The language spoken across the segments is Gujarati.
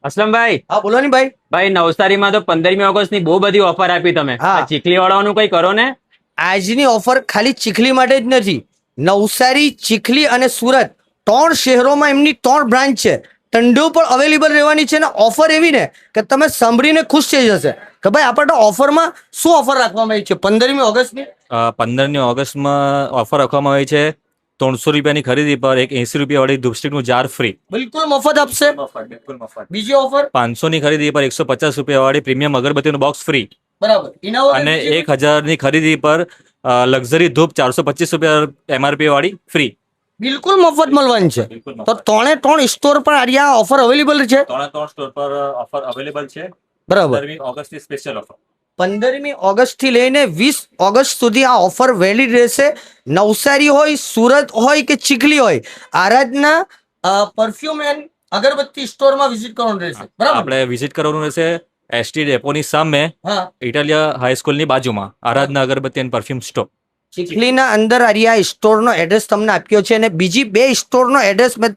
અસલમભાઈ. હા બોલો ને ભાઈ. ભાઈ નવસારીમાં તો 15મી ઓગસ્ટની બહુ બધી ઓફર આપી તમે. હા. આ ચીખલી વાળાનું કઈ કરો ને. આજની ઓફર ખાલી ચીખલી માટે જ નથી. નવસારી, ચીખલી અને સુરત 3 શહેરોમાં એમની 3 બ્રાન્ચ છે. ટંડો પણ અવેલેબલ રહેવાની છે ને ઓફર એવી ને કે તમે સાંભળીને ખુશ થઈ જશે કે ભાઈ આપણે તો ઓફરમાં શું ઓફર રાખવામાં આવી છે 15મી ઓગસ્ટની. 15મી ઓગસ્ટમાં ઓફર રાખવામાં આવી છે. 300 રૂપિયાની ખરીદી પર એક 80 રૂપિયા વાળી ધૂપસ્ટિકનું જાર ફ્રી. બિલકુલ મફત આપશે. બિલકુલ મફત. બીજી ઓફર 500 ની ખરીદી પર 150 રૂપિયા વાળી પ્રીમિયમ અગરબત્તીનું બોક્સ ફ્રી. બરાબર. અને 1000 ની ખરીદી પર લક્ઝરી ધૂપ 425 રૂપિયા MRP વાળી ફ્રી. બિલકુલ મફત મળવાની છે. બિલકુલ મફત. તો 3 સ્ટોર પર આ ઓફર અવેલેબલ છે. 3 સ્ટોર પર ઓફર અવેલેબલ છે. બરાબર. 15મી ઓગસ્ટની સ્પેશિયલ ઓફર. 15મી ઓગસ્ટથી લઈને 20 ઓગસ્ટ સુધી આ ઓફર વેલિડ રહેશે. નવસારી હોય, સુરત હોય કે ચીખલી હોય, આરાધના પરફ્યુમ એન્ડ અગરબત્તી સ્ટોરમાં વિઝિટ કરવાનું રહેશે. બરાબર. આપણે વિઝિટ કરવાનું રહેશે એસટી ડેપોની સામે, હા. ઇટાલિયા હાઈસ્કૂલની બાજુમાં આરાધના અગરબત્તી એન્ડ પરફ્યુમ સ્ટોર. ચીખલીના અંદર આ સ્ટોરનો એડ્રેસ તમને આપ્યો છે અને બીજી 2 સ્ટોરનો એડ્રેસ મેં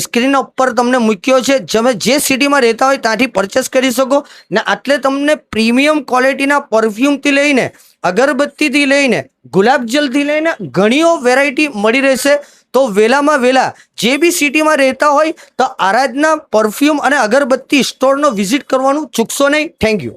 સ્ક્રીન ઉપર તમને મૂક્યો છે. તમે જે સિટીમાં રહેતા હોય ત્યાંથી પરચેસ કરી શકો ને આટલે તમને પ્રીમિયમ ક્વોલિટીના પરફ્યુમથી લઈને અગરબત્તીથી લઈને ગુલાબજલથી લઈને ઘણીઓ વેરાયટી મળી રહેશે. તો વહેલામાં વહેલા જે બી સિટીમાં રહેતા હોય તો આરાધના પરફ્યુમ અને અગરબત્તી સ્ટોરનો વિઝિટ કરવાનું ચૂકશો નહીં. Thank you.